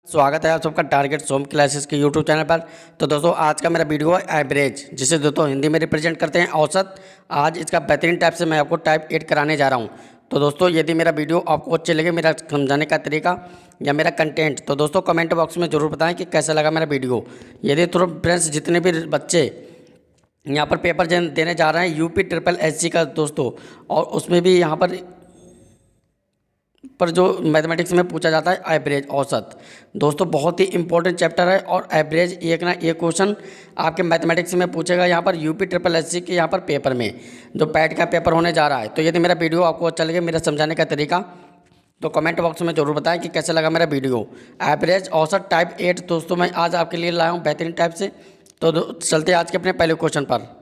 स्वागत है आप सबका टारगेट सोम क्लासेस के यूट्यूब चैनल पर। तो दोस्तों आज का मेरा वीडियो है एवरेज, जिसे दोस्तों हिंदी में रिप्रेजेंट करते हैं औसत। आज इसका बेहतरीन टाइप से मैं आपको टाइप 8 कराने जा रहा हूं। तो दोस्तों यदि मेरा वीडियो आपको अच्छे लगे, मेरा समझाने का तरीका या मेरा कंटेंट, तो दोस्तों कमेंट बॉक्स में ज़रूर बताएं कि कैसा लगा मेरा वीडियो। यदि थोड़ा फ्रेंड्स जितने भी बच्चे यहाँ पर पेपर देने जा रहे हैं यूपी ट्रिपल एससी का दोस्तों, और उसमें भी यहाँ पर जो मैथमेटिक्स में पूछा जाता है एवरेज औसत, दोस्तों बहुत ही इंपॉर्टेंट चैप्टर है। और एवरेज एक ना एक क्वेश्चन आपके मैथमेटिक्स में पूछेगा यहाँ पर यूपी ट्रिपल एससी के यहाँ पर पेपर में, जो पैट का पेपर होने जा रहा है। तो यदि मेरा वीडियो आपको अच्छा लगे, मेरा समझाने का तरीका, तो कमेंट बॉक्स में ज़रूर बताएं कि कैसा लगा मेरा वीडियो। एवरेज औसत टाइप 8 दोस्तों मैं आज आपके लिए लाया हूँ बेहतरीन टाइप से। तो चलते आज के अपने पहले क्वेश्चन पर।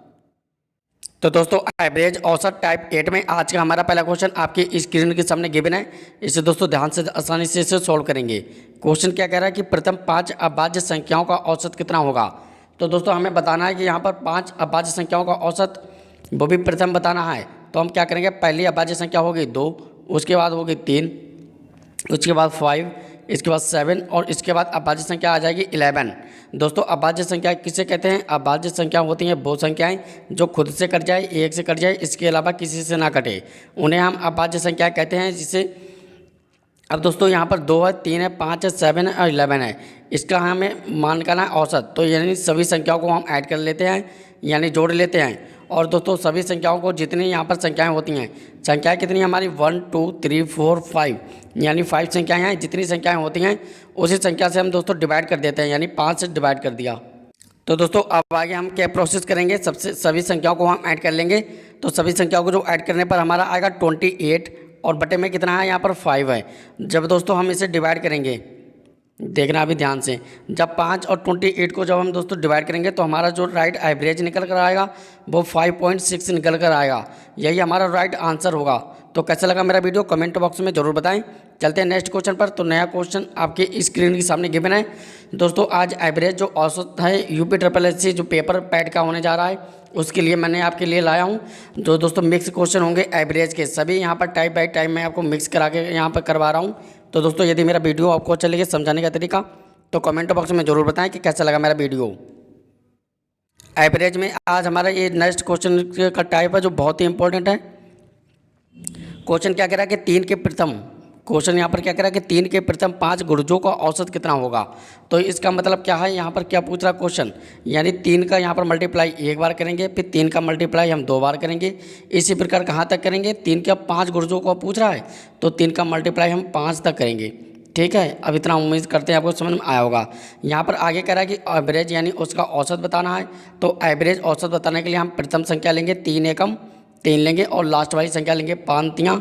तो दोस्तों एवरेज औसत टाइप 8 में आज का हमारा पहला क्वेश्चन आपकी स्क्रीन के सामने गिवन है। इसे दोस्तों ध्यान से आसानी से इसे सॉल्व करेंगे। क्वेश्चन क्या कह रहा है कि प्रथम 5 अभाज्य संख्याओं का औसत कितना होगा। तो दोस्तों हमें बताना है कि यहाँ पर 5 अभाज्य संख्याओं का औसत वो भी प्रथम बताना है। तो हम क्या करेंगे, पहली अभाज्य संख्या होगी 2, उसके बाद होगी 3, उसके बाद 5, इसके बाद 7 और इसके बाद अभाज्य संख्या आ जाएगी 11। दोस्तों अभाज्य संख्या किसे कहते हैं? अभाज्य संख्या होती हैं वो संख्याएं जो खुद से कट जाए, एक से कट जाए, इसके अलावा किसी से ना कटे, उन्हें हम अभाज्य संख्या कहते हैं। जिसे अब दोस्तों यहाँ पर 2 है, 3 है, 5 है, 7 है और 11 है। इसका हमें मान करना है औसत। तो यानी सभी संख्याओं को हम ऐड कर लेते हैं, यानी जोड़ लेते हैं। और दोस्तों सभी संख्याओं को, जितनी यहाँ पर संख्याएं होती हैं, संख्याएं कितनी हमारी 1 2 3 4 5, यानी 5 संख्याएं हैं। जितनी संख्याएं होती हैं उसी संख्या से हम दोस्तों डिवाइड कर देते हैं, यानी 5 से डिवाइड कर दिया। तो दोस्तों अब आगे हम क्या प्रोसेस करेंगे, सभी संख्याओं को हम ऐड कर लेंगे। तो सभी संख्याओं को जो ऐड करने पर हमारा आएगा 28 और बटे में कितना है, यहाँ पर 5 है। जब दोस्तों हम इसे डिवाइड करेंगे, देखना अभी ध्यान से, जब 5 और 28 को जब हम दोस्तों डिवाइड करेंगे तो हमारा जो राइट एवरेज निकल कर आएगा वो 5.6 निकल कर आएगा। यही हमारा राइट आंसर होगा। तो कैसा लगा मेरा वीडियो कमेंट बॉक्स में ज़रूर बताएं। चलते हैं नेक्स्ट क्वेश्चन पर। तो नया क्वेश्चन आपके स्क्रीन के सामने गिवन है। दोस्तों आज एवरेज जो औसत है यूपी ट्रिपल एससी जो पेपर पैड का होने जा रहा है, उसके लिए मैंने आपके लिए लाया हूँ। जो दोस्तों मिक्स क्वेश्चन होंगे एवरेज के, सभी यहाँ पर टाइप बाई टाइप मैं आपको मिक्स करा के यहाँ पर करवा रहा हूँ। तो दोस्तों यदि मेरा वीडियो आपको अच्छा लगे, समझाने का तरीका, तो कमेंट बॉक्स में ज़रूर बताएं कि कैसा लगा मेरा वीडियो। एवरेज में आज हमारा ये नेक्स्ट क्वेश्चन का टाइप है जो बहुत ही इंपॉर्टेंट है। क्वेश्चन क्या कह रहा है कि 3 के प्रथम, क्वेश्चन यहाँ पर क्या कह रहा है कि 3 के प्रथम 5 गुर्जों का औसत कितना होगा। तो इसका मतलब क्या है, यहाँ पर क्या पूछ रहा क्वेश्चन, यानी 3 का यहाँ पर मल्टीप्लाई एक बार करेंगे, फिर 3 का मल्टीप्लाई हम 2 बार करेंगे। इसी प्रकार कहाँ तक करेंगे, 3 के 5 गुर्जों को पूछ रहा है तो 3 का मल्टीप्लाई हम 5 तक करेंगे। ठीक है, अब इतना उम्मीद करते हैं आपको समझ में आया होगा। यहाँ पर आगे कह रहा है कि एवरेज यानी उसका औसत बताना है। तो एवरेज औसत बताने के लिए हम प्रथम संख्या लेंगे 3 एकम 3 लेंगे, और लास्ट वाली संख्या लेंगे 5 तियाँ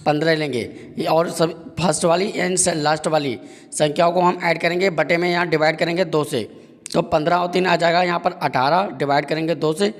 15 लेंगे, और सब फर्स्ट वाली एंड लास्ट वाली संख्याओं को हम ऐड करेंगे, बटे में यहाँ डिवाइड करेंगे 2 से। तो 15 और 3 आ जाएगा यहाँ पर 18, डिवाइड करेंगे 2 से।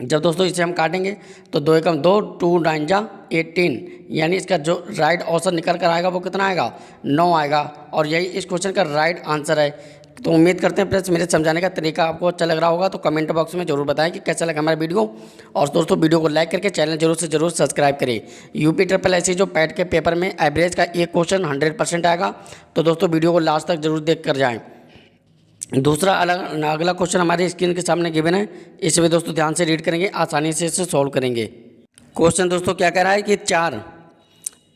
जब दोस्तों इसे हम काटेंगे तो 2 एकम 2, 2 9 जा 18, यानी इसका जो राइट औसत निकल कर आएगा वो कितना आएगा, 9 आएगा। और यही इस क्वेश्चन का राइट आंसर है। तो उम्मीद करते हैं फ्रेंड्स मेरे समझाने का तरीका आपको अच्छा लग रहा होगा। तो कमेंट बॉक्स में जरूर बताएं कि कैसा लगा हमारा वीडियो। और दोस्तों वीडियो को लाइक करके चैनल जरूर से जरूर सब्सक्राइब करें। यूपी ट्रिपल एससी जो पैट के पेपर में एवरेज का एक क्वेश्चन 100% आएगा। तो दोस्तों वीडियो को लास्ट तक जरूर देख कर जाएँ। दूसरा अगला क्वेश्चन हमारे स्क्रीन के सामने गिवन है, इसे भी दोस्तों ध्यान से रीड करेंगे, आसानी से इसे सॉल्व करेंगे। क्वेश्चन दोस्तों क्या कह रहा है कि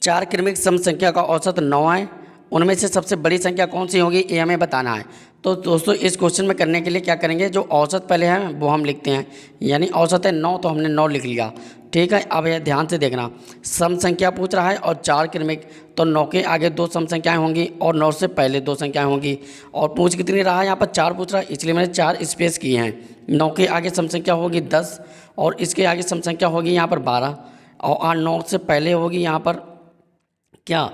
चार क्रमिक सम संख्या का औसत 9 है, उनमें से सबसे बड़ी संख्या कौन सी होगी ये हमें बताना है। तो दोस्तों इस क्वेश्चन में करने के लिए क्या करेंगे, जो औसत पहले है वो हम लिखते हैं, यानी औसत है 9 तो हमने 9 लिख लिया। ठीक है, अब यह ध्यान से देखना, सम संख्या पूछ रहा है और 4 क्रमिक, तो 9 के आगे 2 सम संख्याएं होंगी और 9 से पहले 2 संख्याएं होंगी। और पूछ कितनी रहा है, यहाँ पर 4 पूछ रहा है, इसलिए मैंने 4 स्पेस किए हैं। 9 के आगे सम संख्या होगी 10 और इसके आगे सम संख्या होगी यहाँ पर 12, और 9 से पहले होगी यहाँ पर क्या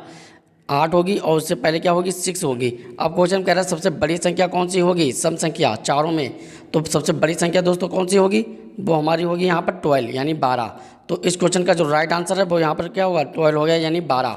8 होगी, और उससे पहले क्या होगी 6 होगी। अब क्वेश्चन कह रहा है सबसे बड़ी संख्या कौन सी होगी सम संख्या चारों में। तो सबसे बड़ी संख्या दोस्तों कौन सी होगी, वो हमारी होगी यहाँ पर 12 यानी 12। तो इस क्वेश्चन का जो राइट आंसर है वो यहाँ पर क्या होगा 12 हो गया, यानी 12,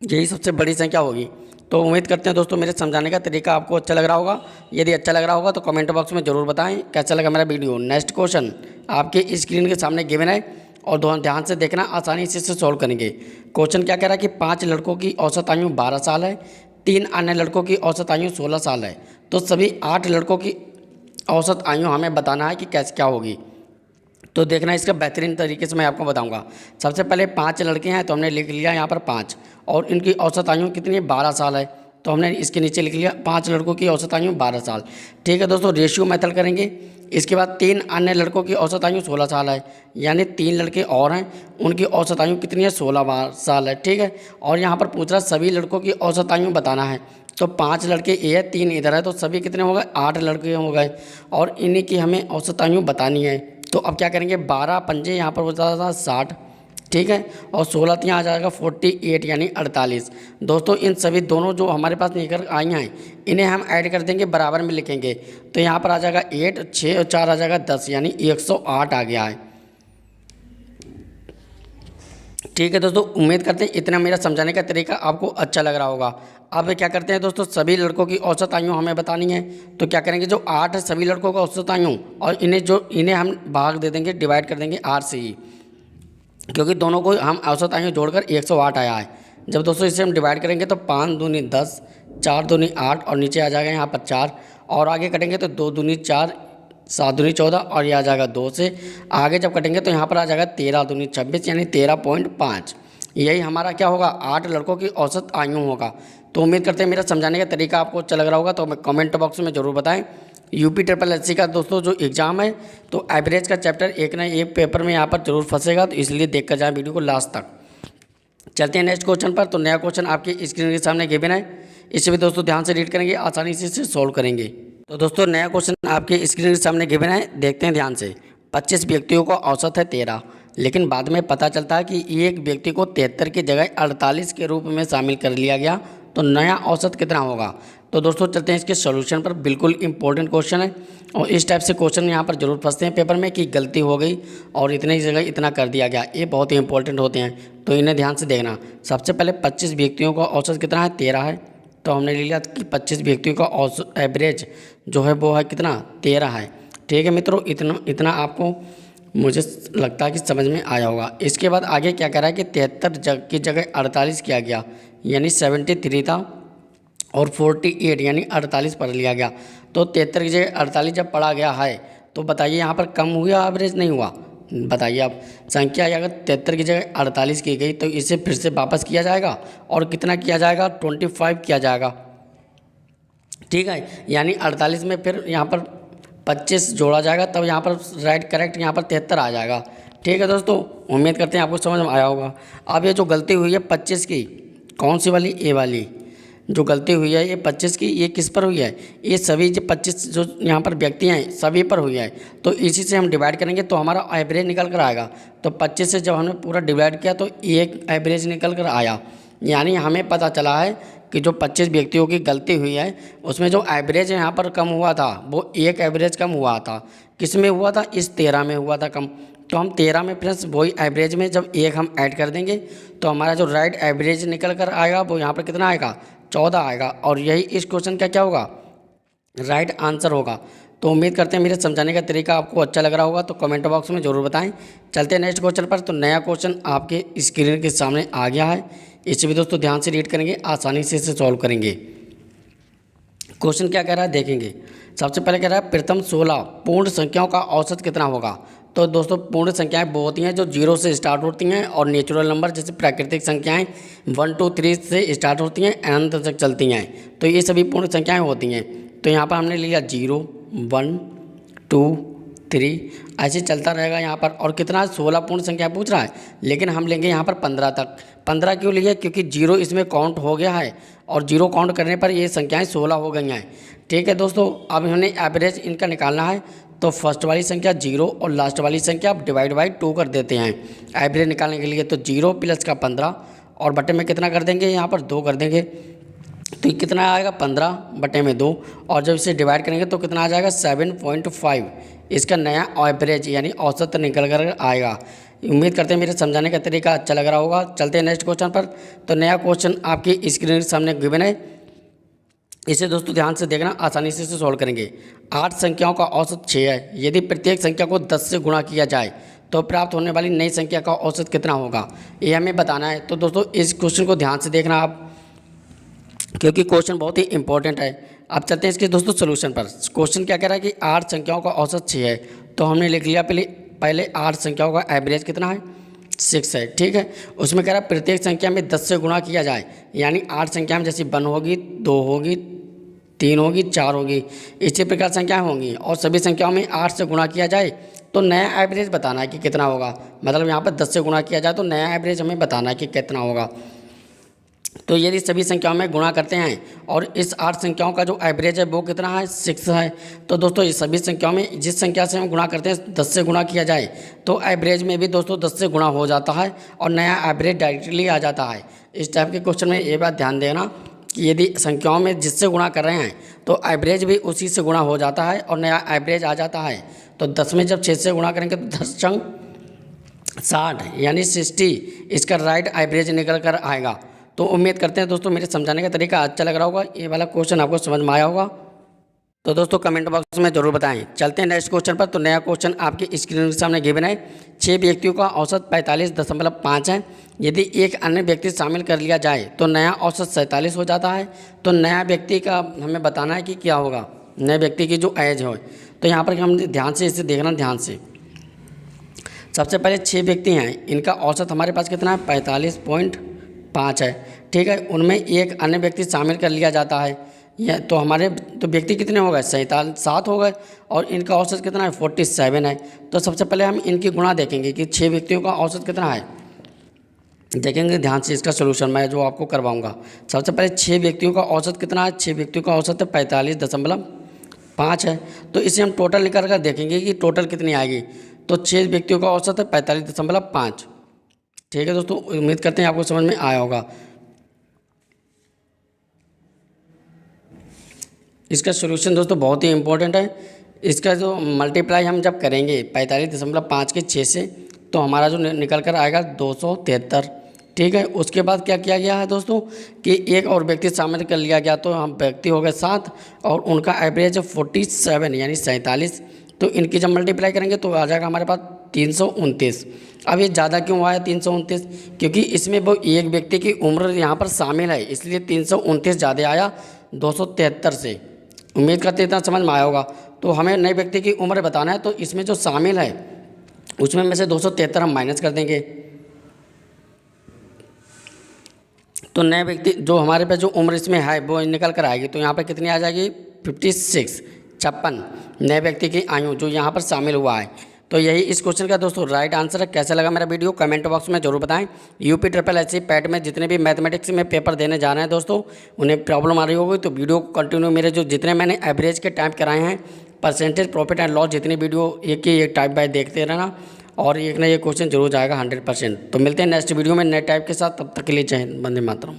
यही सबसे बड़ी संख्या होगी। तो उम्मीद करते हैं दोस्तों मेरे समझाने का तरीका आपको अच्छा लग रहा होगा। यदि अच्छा लग रहा होगा तो कमेंट बॉक्स में ज़रूर बताएं कैसा लगा मेरा वीडियो। नेक्स्ट क्वेश्चन आपके स्क्रीन के सामने गिवन है और ध्यान से देखना, आसानी से इसे सॉल्व करेंगे। क्वेश्चन क्या कह रहा है कि 5 लड़कों की औसत आयु 12 साल है, 3 अन्य लड़कों की औसत आयु 16 साल है, तो सभी 8 लड़कों की औसत आयु हमें बताना है कि कैसे क्या होगी। तो देखना इसका बेहतरीन तरीके से मैं आपको बताऊंगा। सबसे पहले 5 लड़के हैं तो हमने लिख लिया यहाँ पर 5, और इनकी औसत आयु कितनी है, 12 साल है, तो हमने इसके नीचे लिख लिया 5 लड़कों की औसत आयु 12 साल। ठीक है दोस्तों, रेशियो मेथड करेंगे। इसके बाद 3 अन्य लड़कों की औसत आयु 16 साल है, यानी 3 लड़के और हैं, उनकी औसत आयु कितनी है, 16 साल है। ठीक है, और यहाँ पर पूछ रहा सभी लड़कों की औसत आयु बताना है, तो 5 लड़के ये है, 3 इधर है, तो सभी कितने हो गए, 8 लड़के हो गए, और इन्हीं की हमें औसत आयु बतानी है। तो अब क्या करेंगे, 12 पंजे यहाँ पर होता था 60, ठीक है, और 16 यहाँ आ जाएगा 48 यानी 48। दोस्तों इन सभी दोनों जो हमारे पास निकल आई हैं इन्हें हम ऐड कर देंगे, बराबर में लिखेंगे, तो यहाँ पर आ जाएगा 8, 6 और 4 आ जाएगा 10, यानी 108 आ गया है। ठीक है दोस्तों, उम्मीद करते हैं इतना मेरा समझाने का तरीका आपको अच्छा लग रहा होगा। अब क्या करते हैं दोस्तों, सभी लड़कों की औसत आयु हमें बतानी है, तो क्या करेंगे, जो 8 है सभी लड़कों का औसत आयु, और इन्हें हम भाग दे देंगे, डिवाइड कर देंगे 8 से ही, क्योंकि दोनों को हम औसत आयु जोड़कर 108 आया है। जब दोस्तों इसे हम डिवाइड करेंगे तो 5 दूनी 10, 4 दूनी 8, और नीचे आ जाएगा यहाँ पर 4, और आगे कटेंगे तो 2 दूनी 4, 7 दूनी 14, और ये आ जाएगा 2 से आगे जब कटेंगे तो यहाँ पर आ जाएगा 13 दूनी 26, यानी 13.5। यही हमारा क्या होगा, 8 लड़कों की औसत आयु होगा। तो उम्मीद करते हैं मेरा समझाने का तरीका आपको अच्छा लग रहा होगा, तो कमेंट बॉक्स में ज़रूर बताएं। UPSSC का दोस्तों जो एग्ज़ाम है, तो एवरेज का चैप्टर एक ना एक पेपर में यहाँ पर जरूर फंसेगा, तो इसलिए देख कर जाएं वीडियो को लास्ट तक। चलते हैं नेक्स्ट क्वेश्चन पर। तो नया क्वेश्चन आपके स्क्रीन के सामने गिवन है, इसे भी दोस्तों ध्यान से रीड करेंगे, आसानी से इसे सोल्व करेंगे। तो दोस्तों नया क्वेश्चन आपके स्क्रीन के सामने गिवन है, देखते हैं ध्यान से। 25 व्यक्तियों का औसत है 13, लेकिन बाद में पता चलता है कि एक व्यक्ति को 73 की जगह 48 के रूप में शामिल कर लिया गया, तो नया औसत कितना होगा। तो दोस्तों चलते हैं इसके सॉल्यूशन पर। बिल्कुल इंपॉर्टेंट क्वेश्चन है, और इस टाइप से क्वेश्चन यहाँ पर जरूर फंसते हैं पेपर में कि गलती हो गई और इतने ही जगह इतना कर दिया गया, ये बहुत ही इंपॉर्टेंट होते हैं, तो इन्हें ध्यान से देखना। सबसे पहले 25 व्यक्तियों का औसत कितना है, 13 है, तो हमने ले लिया कि 25 व्यक्तियों का औसत एवरेज जो है वो है कितना, 13 है। ठीक है मित्रों, इतना आपको मुझे लगता है कि समझ में आया होगा। इसके बाद आगे क्या कह रहा है कि 73 की जगह 48 किया गया, यानी 73 था, और 48 यानी 48 पढ़ लिया गया। तो 73 की जगह 48 जब पढ़ा गया है, तो बताइए यहाँ पर कम हुआ एवरेज नहीं हुआ, बताइए आप। संख्या अगर 73 की जगह 48 की गई, तो इसे फिर से वापस किया जाएगा, और कितना किया जाएगा, 25 किया जाएगा। ठीक है, यानी 48 में फिर यहाँ पर 25 जोड़ा जाएगा, तब यहाँ पर राइट करेक्ट यहाँ पर 73 आ जाएगा। ठीक है दोस्तों, उम्मीद करते हैं आपको समझ में आया होगा। अब ये जो गलती हुई है 25 की, कौन सी वाली, ए वाली जो गलती हुई है ये 25 की, ये किस पर हुई है, ये सभी जो 25 जो यहाँ पर व्यक्ति हैं सभी पर हुई है, तो इसी से हम डिवाइड करेंगे तो हमारा एवरेज निकल कर आएगा। तो 25 से जब हमने पूरा डिवाइड किया तो एक एवरेज निकल कर आया, यानी हमें पता चला है कि जो 25 व्यक्तियों की गलती हुई है उसमें जो एवरेज यहाँ पर कम हुआ था वो एक एवरेज कम हुआ था। किस में हुआ था, इस 13 में हुआ था कम। तो हम 13 में प्लस वही एवरेज में जब एक हम ऐड कर देंगे तो हमारा जो राइट एवरेज निकल कर आएगा वो यहाँ पर कितना आएगा, 14 आएगा, और यही इस क्वेश्चन का क्या होगा, राइट आंसर होगा। तो उम्मीद करते हैं मेरे समझाने का तरीका आपको अच्छा लग रहा होगा, तो कमेंट बॉक्स में ज़रूर बताएं। चलते हैं नेक्स्ट क्वेश्चन पर। तो नया क्वेश्चन आपके स्क्रीन के सामने आ गया है, इसे भी दोस्तों ध्यान से रीड करेंगे, आसानी से इसे सॉल्व करेंगे। क्वेश्चन क्या कह रहा है देखेंगे। सबसे पहले कह रहा है प्रथम 16 पूर्ण संख्याओं का औसत कितना होगा। तो दोस्तों पूर्ण संख्याएं वो होती हैं जो 0 से स्टार्ट होती हैं, और नेचुरल नंबर जैसे प्राकृतिक संख्याएं 1 2 3 से स्टार्ट होती हैं, अनंत तक चलती हैं, तो ये सभी पूर्ण संख्याएं होती हैं। तो यहाँ पर हमने लिया 0 1 2 3 ऐसे चलता रहेगा यहाँ पर। और कितना, 16 पूर्ण संख्या पूछ रहा है, लेकिन हम लेंगे यहाँ पर 15 तक। 15 क्यों लिए, क्योंकि 0 इसमें काउंट हो गया है, और 0 काउंट करने पर ये संख्याएं 16 हो गई हैं। ठीक है दोस्तों, अब हमें एवरेज इनका निकालना है, तो फर्स्ट वाली संख्या 0 और लास्ट वाली संख्या आप डिवाइड बाई 2 कर देते हैं एवरेज निकालने के लिए। तो 0 प्लस का 15 और बटे में कितना कर देंगे, यहाँ पर 2 कर देंगे, तो ये कितना आएगा 15 बटे में 2, और जब इसे डिवाइड करेंगे तो कितना आ जाएगा 7.5। इसका नया एवरेज यानी औसत निकल कर आएगा। उम्मीद करते हैं मेरे समझाने का तरीका अच्छा लग रहा होगा। चलते हैं नेक्स्ट क्वेश्चन पर। तो नया क्वेश्चन आपकी स्क्रीन के सामने गिवन है, इसे दोस्तों ध्यान से देखना, आसानी से इसे सॉल्व करेंगे। 8 संख्याओं का औसत 6 है, यदि प्रत्येक संख्या को 10 से गुणा किया जाए तो प्राप्त होने वाली नई संख्या का औसत कितना होगा, ये हमें बताना है। तो दोस्तों इस क्वेश्चन को ध्यान से देखना आप। क्योंकि क्वेश्चन बहुत ही इंपॉर्टेंट है। अब चलते हैं इसके दोस्तों सोल्यूशन पर। क्वेश्चन क्या कह रहा है कि 8 संख्याओं का औसत 6 है, तो हमने लिख लिया पहले 8 संख्याओं का एवरेज कितना है, 6 है। ठीक है, उसमें कह रहा है प्रत्येक संख्या में 10 से गुणा किया जाए, यानी 8 संख्या में जैसे 1 होगी, 2 होगी, 3 होगी, 4 होगी, इसी प्रकार संख्याएं होंगी और सभी संख्याओं में 8 से गुणा किया जाए तो नया एवरेज बताना है कि कितना होगा। मतलब यहाँ पर 10 से गुणा किया जाए तो नया एवरेज हमें बताना है कि कितना होगा। तो यदि सभी संख्याओं में गुणा करते हैं और इस 8 संख्याओं का जो एवरेज है वो कितना है, 6 है। तो दोस्तों ये सभी संख्याओं में जिस संख्या से हम गुणा करते हैं 10 से गुणा किया जाए तो एवरेज में भी दोस्तों 10 से गुणा हो जाता है और नया एवरेज डायरेक्टली आ जाता है। इस टाइप के क्वेश्चन में ये बात ध्यान देना कि यदि संख्याओं में जिससे गुणा कर रहे हैं तो एवरेज भी उसी से गुणा हो जाता है और नया एवरेज आ जाता है। तो 10 में जब 6 से गुणा करेंगे तो 10 छंग 60 यानी 60 इसका राइट एवरेज निकल कर आएगा। तो उम्मीद करते हैं दोस्तों मेरे समझाने का तरीका अच्छा लग रहा होगा, ये वाला क्वेश्चन आपको समझ में आया होगा। तो दोस्तों कमेंट बॉक्स में जरूर बताएं। चलते हैं नेक्स्ट क्वेश्चन पर। तो नया क्वेश्चन आपकी स्क्रीन के सामने गिवन है। 6 व्यक्तियों का औसत 45.5 है। यदि एक अन्य व्यक्ति शामिल कर लिया जाए तो नया औसत 47 हो जाता है। तो नया व्यक्ति का हमें बताना है कि क्या होगा, नए व्यक्ति की जो एज हो। तो यहाँ पर हम ध्यान से इसे देखना, ध्यान से। सबसे पहले 6 व्यक्ति हैं, इनका औसत हमारे पास कितना है, 45.5 है। ठीक है, उनमें एक अन्य व्यक्ति शामिल कर लिया जाता है, या तो हमारे तो व्यक्ति कितने हो गए, 7 हो गए और इनका औसत कितना है, 47 है। तो सबसे पहले हम इनकी गुणा देखेंगे कि 6 व्यक्तियों का औसत कितना है। देखेंगे ध्यान से इसका सोल्यूशन मैं जो आपको करवाऊंगा। सबसे पहले 6 व्यक्तियों का औसत कितना है, 6 व्यक्तियों का औसत है 45.5 है। तो इसे हम टोटल निकाल कर देखेंगे कि टोटल कितनी आएगी। तो 6 व्यक्तियों का औसत है 45.5। ठीक है दोस्तों, उम्मीद करते हैं आपको समझ में आया होगा। इसका सोल्यूशन दोस्तों बहुत ही इंपॉर्टेंट है। इसका जो मल्टीप्लाई हम जब करेंगे 45.5 के 6 से तो हमारा जो निकल कर आएगा 273। ठीक है, उसके बाद क्या किया गया है दोस्तों कि एक और व्यक्ति शामिल कर लिया गया, तो हम व्यक्ति हो गए 7 और उनका एवरेज 47 यानी 47। तो इनकी जब मल्टीप्लाई करेंगे तो आ जाएगा हमारे पास 329। अब ये ज़्यादा क्यों आया 329, क्योंकि इसमें वो एक व्यक्ति की उम्र यहाँ पर शामिल है, इसलिए 329 ज़्यादा आया 273 से। उम्मीद करते इतना समझ में आया होगा। तो हमें नए व्यक्ति की उम्र बताना है, तो इसमें जो शामिल है उसमें में से 273 हम माइनस कर देंगे। तो नए व्यक्ति जो हमारे पास जो उम्र इसमें है वो निकल कर आएगी। तो यहाँ पर कितनी आ जाएगी, 56 नए व्यक्ति की आयु जो यहाँ पर शामिल हुआ है। तो यही इस क्वेश्चन का दोस्तों राइट आंसर है। कैसा लगा मेरा वीडियो कमेंट बॉक्स में जरूर बताएं। UP SSC पैट में जितने भी मैथमेटिक्स में पेपर देने जा रहे हैं दोस्तों, उन्हें प्रॉब्लम आ रही होगी तो वीडियो को कंटिन्यू, मेरे जो जितने मैंने एवरेज के टाइप कराए हैं, परसेंटेज, प्रॉफिट एंड लॉस, जितनी वीडियो एक ही एक टाइप बाय देखते रहना और एक ना एक क्वेश्चन जरूर जाएगा 100%। तो मिलते हैं नेक्स्ट वीडियो में नए टाइप के साथ, तब तक के लिए जय हिंद, वंदे मातरम।